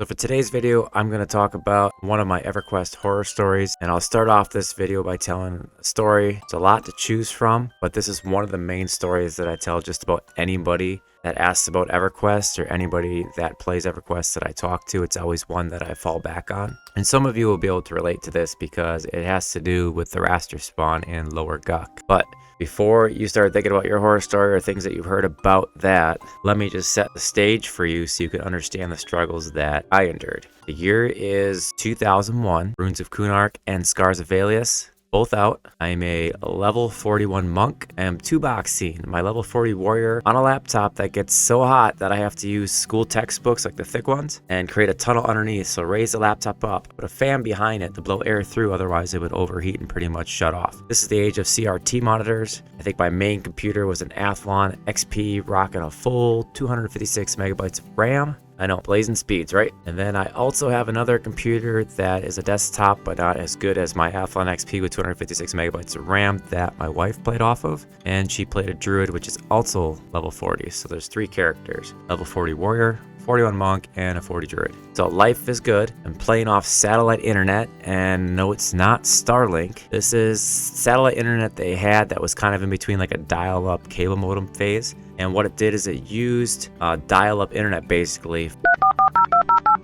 So for today's video, I'm going to talk about one of my Everquest horror stories, and I'll start off this video by telling a story. It's a lot to choose from, but this is one of the main stories that I tell just about anybody that asks about Everquest or anybody that plays Everquest that I talk to. It's always one that I fall back on. And some of you will be able to relate to this because it has to do with the Raster spawn in Lower Guck. But before you start thinking about your horror story or things that you've heard about that, let me just set the stage for you so you can understand the struggles that I endured. The year is 2001, Runes of Kunark and Scars of Valius, both out. I'm a level 41 monk. I'm multiboxing my level 40 warrior on a laptop that gets so hot that I have to use school textbooks like the thick ones and create a tunnel underneath. So raise the laptop up, put a fan behind it to blow air through, otherwise it would overheat and pretty much shut off. This is the age of CRT monitors. I think my main computer was an Athlon XP rocking a full 256 megabytes of RAM. I know, blazing speeds, right? And then I also have another computer that is a desktop, but not as good as my Athlon XP with 256 megabytes of RAM that my wife played off of. And she played a druid, which is also level 40. So there's 3 characters: level 40 warrior, 41 monk, and a 40 druid. So life is good. I'm playing off satellite internet, and no, it's not Starlink. This is satellite internet they had that was kind of in between like a dial-up cable modem phase. And what it did is it used dial-up internet basically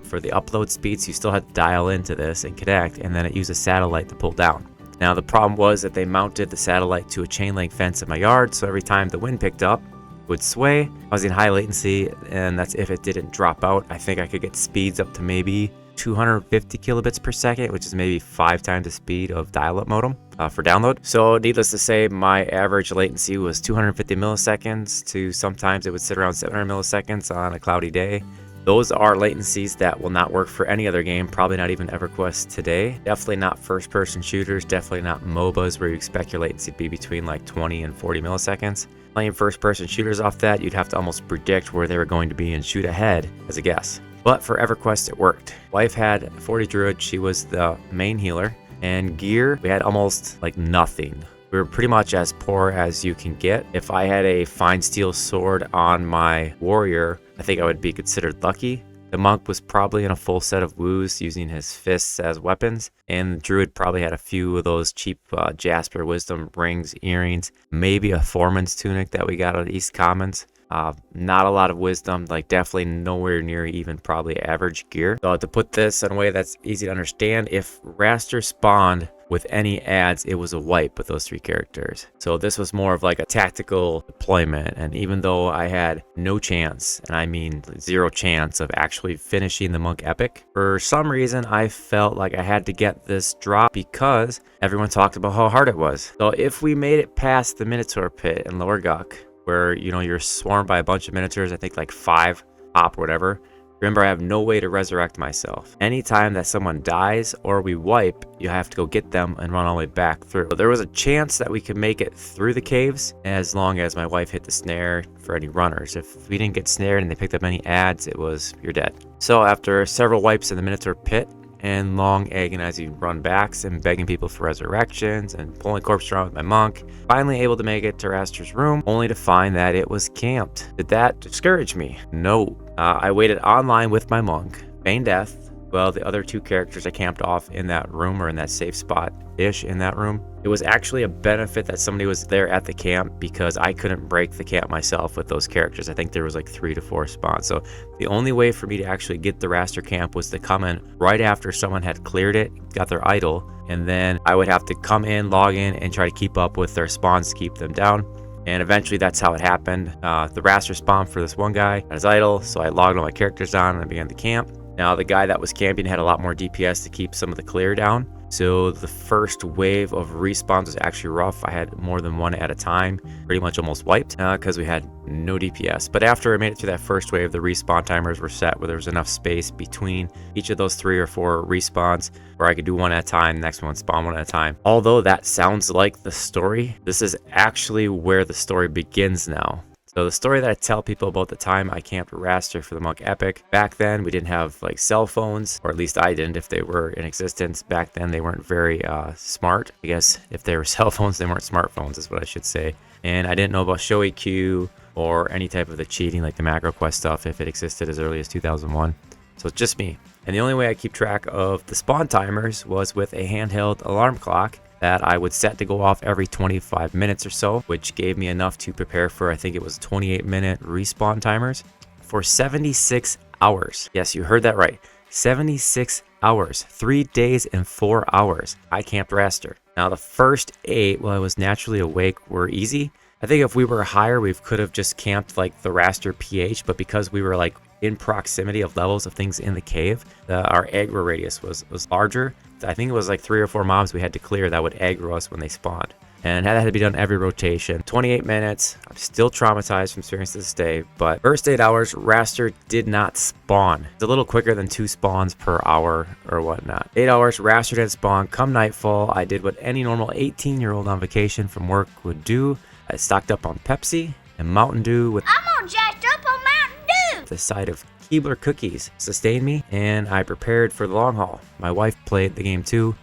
for the upload speeds. You still had to dial into this and connect, and then it used a satellite to pull down. Now the problem was that they mounted the satellite to a chain link fence in my yard, so every time the wind picked up, it would sway. I was in high latency, and that's if it didn't drop out. I think I could get speeds up to maybe 250 kilobits per second, which is maybe 5 times the speed of dial-up modem for download. So needless to say, my average latency was 250 milliseconds to sometimes it would sit around 700 milliseconds on a cloudy day. Those are latencies that will not work for any other game, probably not even Everquest today. Definitely not first-person shooters, definitely not MOBAs where you expect your latency to be between like 20 and 40 milliseconds. Playing first-person shooters off that, you'd have to almost predict where they were going to be and shoot ahead as a guess. But for Everquest, it worked. Wife had 40 druid, she was the main healer. And gear, we had almost like nothing. We were pretty much as poor as you can get. If I had a fine steel sword on my warrior, I think I would be considered lucky. The monk was probably in a full set of woos using his fists as weapons. And the druid probably had a few of those cheap Jasper Wisdom rings, earrings, maybe a foreman's tunic that we got at East Commons. Not a lot of wisdom, like definitely nowhere near even probably average gear. So to put this in a way that's easy to understand, if Raster spawned with any ads, it was a wipe with those 3 characters. So this was more of like a tactical deployment. And even though I had no chance, and I mean 0 chance of actually finishing the monk epic, for some reason I felt like I had to get this drop because everyone talked about how hard it was. So if we made it past the Minotaur pit in Lower Guck, where you're swarmed by a bunch of minotaurs, I think like 5 pop or whatever. Remember, I have no way to resurrect myself. Anytime that someone dies or we wipe, you have to go get them and run all the way back through. So there was a chance that we could make it through the caves as long as my wife hit the snare for any runners. If we didn't get snared and they picked up any ads, it was you're dead. So after several wipes in the Minotaur pit and long agonizing run backs and begging people for resurrections and pulling corpse around with my monk, finally able to make it to Raster's room, only to find that it was camped. Did that discourage me? No. I waited online with my monk, feigned death. Well, the other 2 characters I camped off in that room, or in that safe spot-ish in that room. It was actually a benefit that somebody was there at the camp because I couldn't break the camp myself with those characters. I think there was like 3 to 4 spawns. So the only way for me to actually get the Raster camp was to come in right after someone had cleared it, got their idol, and then I would have to come in, log in, and try to keep up with their spawns to keep them down. And eventually that's how it happened. The Raster spawned for this one guy at his idol, so I logged all my characters on and I began the camp. Now the guy that was camping had a lot more DPS to keep some of the clear down. So the first wave of respawns was actually rough. I had more than 1 at a time, pretty much almost wiped because we had no DPS. But after I made it through that first wave, the respawn timers were set where there was enough space between each of those 3 or 4 respawns where I could do 1 at a time, the next one spawn 1 at a time. Although that sounds like the story, this is actually where the story begins now. So the story that I tell people about the time I camped Raster for the Monk Epic, back then we didn't have like cell phones, or at least I didn't if they were in existence. Back then they weren't very smart. I guess if they were cell phones, they weren't smartphones is what I should say. And I didn't know about Show EQ or any type of the cheating like the MacroQuest stuff if it existed as early as 2001. So it's just me. And the only way I keep track of the spawn timers was with a handheld alarm clock that I would set to go off every 25 minutes or so, which gave me enough to prepare for, I think it was 28-minute respawn timers for 76 hours. Yes, you heard that right. 76 hours, 3 days and 4 hours. I camped Raster. Now the first 8, while I was naturally awake, were easy. I think if we were higher, we could have just camped like the Raster pH, but because we were like in proximity of levels of things in the cave, our aggro radius was larger. I think it was like 3 or 4 mobs we had to clear that would aggro us when they spawned. And that had to be done every rotation. 28 minutes. I'm still traumatized from experience to this day. But first 8 hours, Raster did not spawn. It's a little quicker than 2 spawns per hour or whatnot. 8 hours, Raster didn't spawn. Come nightfall, I did what any normal 18-year-old on vacation from work would do. I stocked up on Pepsi and Mountain Dew with I'm all jacked up on Mountain Dew. the side of Keebler cookies. Sustained me, and I prepared for the long haul. My wife played the game too.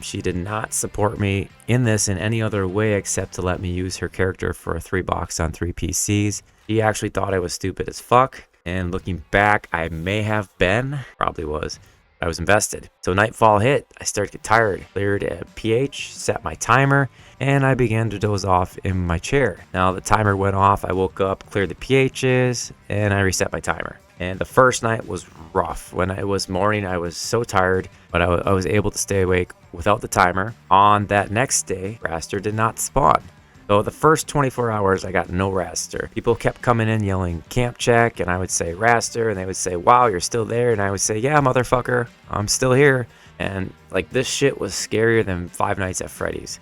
She did not support me in this in any other way except to let me use her character for a 3-box on 3 PCs. She actually thought I was stupid as fuck, and looking back, I may have been, probably was. I was invested. So nightfall hit, I started to get tired, cleared a pH, set my timer, and I began to doze off in my chair. Now the timer went off, I woke up, cleared the pHs, and I reset my timer. And the first night was rough. When it was morning, I was so tired, but I was able to stay awake without the timer. On that next day, Raster did not spawn. So the first 24 hours, I got no Raster. People kept coming in yelling camp check, and I would say Raster, and they would say, wow, you're still there. And I would say, yeah, motherfucker, I'm still here. And like this shit was scarier than Five Nights at Freddy's.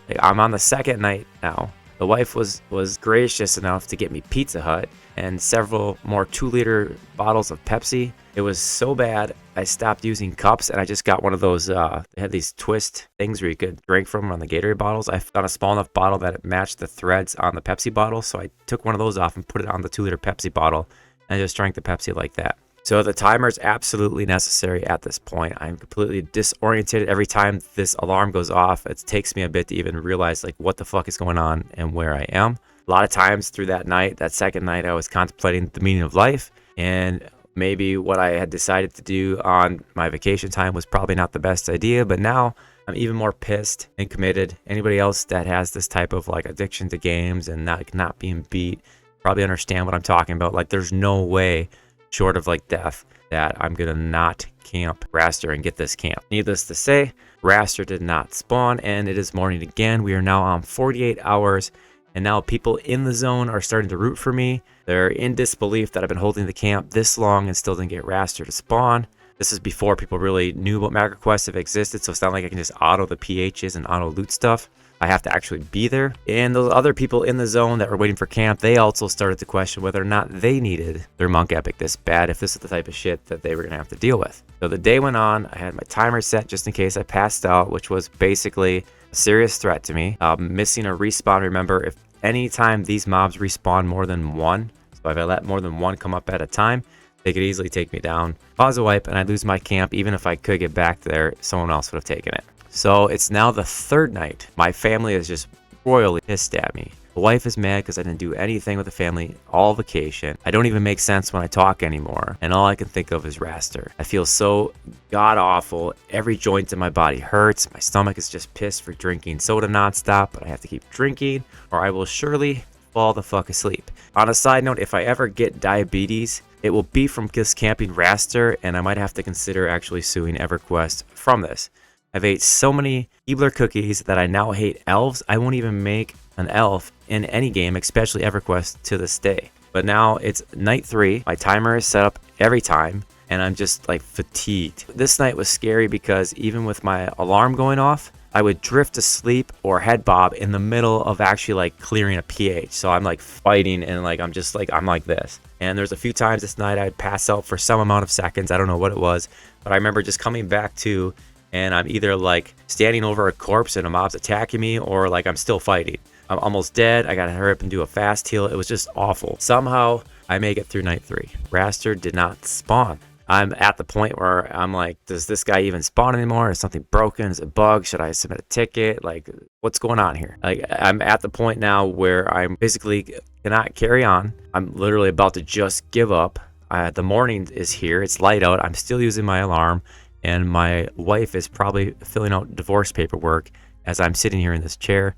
Like, I'm on the second night now. The wife was gracious enough to get me Pizza Hut and several more 2-liter bottles of Pepsi. It was so bad, I stopped using cups and I just got one of those, they had these twist things where you could drink from on the Gatorade bottles. I found a small enough bottle that it matched the threads on the Pepsi bottle, so I took one of those off and put it on the 2-liter Pepsi bottle and I just drank the Pepsi like that. So the timer is absolutely necessary at this point. I'm completely disoriented every time this alarm goes off. It takes me a bit to even realize like what the fuck is going on and where I am. A lot of times through that night, that second night, I was contemplating the meaning of life, and maybe what I had decided to do on my vacation time was probably not the best idea, but now I'm even more pissed and committed. Anybody else that has this type of like addiction to games and not being beat probably understand what I'm talking about. Like there's no way short of like death that I'm gonna not camp Raster and get this camp. Needless to say, Raster did not spawn, and it is morning again. We are now on 48 hours, and now people in the zone are starting to root for me. They're in disbelief that I've been holding the camp this long and still didn't get Raster to spawn. This is before people really knew about Everquest if it existed, so it's not like I can just auto the PHs and auto loot stuff. I have to actually be there. And those other people in the zone that were waiting for camp, they also started to question whether or not they needed their monk epic this bad, if this is the type of shit that they were going to have to deal with. So the day went on. I had my timer set just in case I passed out, which was basically a serious threat to me. Missing a respawn, remember, if anytime these mobs respawn more than one, so if I let more than one come up at a time, they could easily take me down, pause a wipe, and I'd lose my camp. Even if I could get back there, someone else would have taken it. So it's now the third night. My family is just royally pissed at me. The wife is mad because I didn't do anything with the family all vacation. I don't even make sense when I talk anymore, and all I can think of is Raster. I feel so god-awful. Every joint in my body hurts. My stomach is just pissed for drinking soda nonstop, but I have to keep drinking or I will surely fall the fuck asleep. On a side note, if I ever get diabetes, it will be from just camping Raster, and I might have to consider actually suing Everquest from this. I've ate so many Keebler cookies that I now hate elves. I won't even make an elf in any game, especially Everquest, to this day. But now it's night 3. My timer is set up every time, and I'm just like fatigued. This night was scary because even with my alarm going off, I would drift to sleep or head bob in the middle of actually like clearing a pH. So I'm like fighting and like I'm like this. And there's a few times this night I'd pass out for some amount of seconds. I don't know what it was, but I remember just coming back to, and I'm either like standing over a corpse and a mob's attacking me, or like I'm still fighting. I'm almost dead. I gotta hurry up and do a fast heal. It was just awful. Somehow I make it through night 3. Raster did not spawn. I'm at the point where I'm like, does this guy even spawn anymore? Is something broken? Is it bugged? Should I submit a ticket? Like, what's going on here? Like, I'm at the point now where I'm basically cannot carry on. I'm literally about to just give up. The morning is here. It's light out. I'm still using my alarm, and my wife is probably filling out divorce paperwork as I'm sitting here in this chair.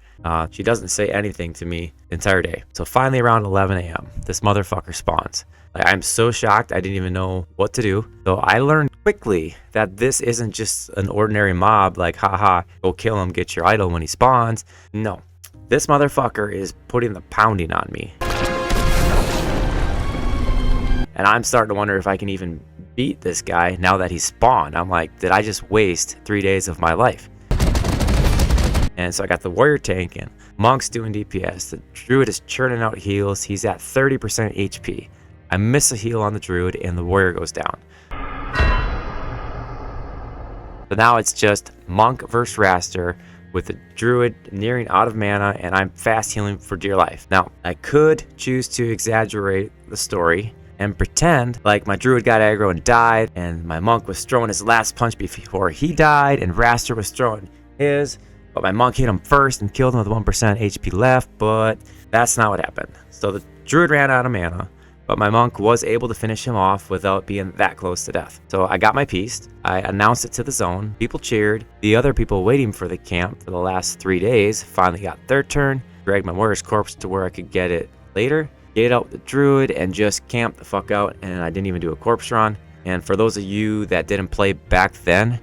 She doesn't say anything to me the entire day. So finally around 11 a.m., this motherfucker spawns. Like, I'm so shocked I didn't even know what to do. So I learned quickly that this isn't just an ordinary mob like, haha, go kill him, get your idol when he spawns. No, this motherfucker is putting the pounding on me. And I'm starting to wonder if I can even beat this guy now that he's spawned. I'm like, did I just waste 3 days of my life? And so I got the warrior tanking, monk's doing DPS, the druid is churning out heals, he's at 30% HP. I miss a heal on the druid and the warrior goes down. So now it's just monk versus raster with the druid nearing out of mana, and I'm fast healing for dear life. Now, I could choose to exaggerate the story and pretend like my druid got aggro and died, and my monk was throwing his last punch before he died, and raster was throwing his, but my monk hit him first and killed him with 1% HP left, but that's not what happened. So the druid ran out of mana, but my monk was able to finish him off without being that close to death. So I got my piece, I announced it to the zone, people cheered, the other people waiting for the camp for the last 3 days finally got their turn, dragged my warrior's corpse to where I could get it later, get out the druid, and just camp the fuck out, and I didn't even do a corpse run. And for those of you that didn't play back then,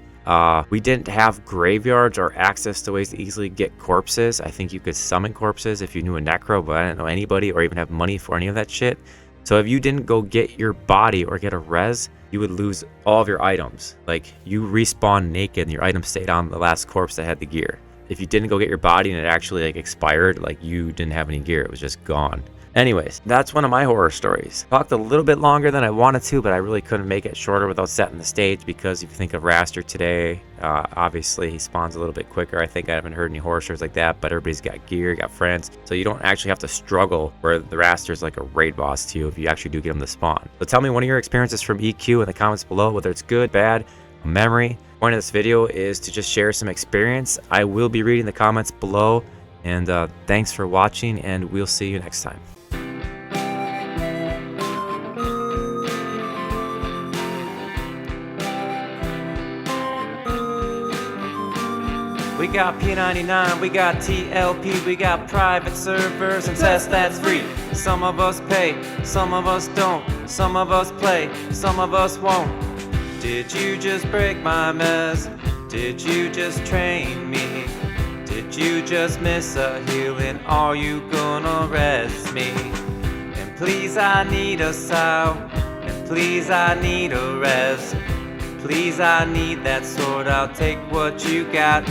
we didn't have graveyards or access to ways to easily get corpses. I think you could summon corpses if you knew a necro, but I didn't know anybody or even have money for any of that shit. So if you didn't go get your body or get a res, you would lose all of your items. Like, you respawn naked and your item stayed on the last corpse that had the gear. If you didn't go get your body and it actually like expired, like, you didn't have any gear, it was just gone. Anyways, that's one of my horror stories. Talked a little bit longer than I wanted to, but I really couldn't make it shorter without setting the stage, because if you think of Raster today, obviously he spawns a little bit quicker. I think I haven't heard any horror stories like that, but everybody's got gear, got friends, so you don't actually have to struggle where the Raster is like a raid boss to you if you actually do get him to spawn. So tell me one of your experiences from EQ in the comments below, whether it's good, bad, a memory. The point of this video is to just share some experience. I will be reading the comments below, and thanks for watching, and we'll see you next time. We got P99, we got TLP, we got private servers and tests that's free. Some of us pay, some of us don't, some of us play, some of us won't. Did you just break my mess? Did you just train me? Did you just miss a heal and are you gonna rest me? And please I need a sow, and please I need a rest. Please I need that sword, I'll take what you got.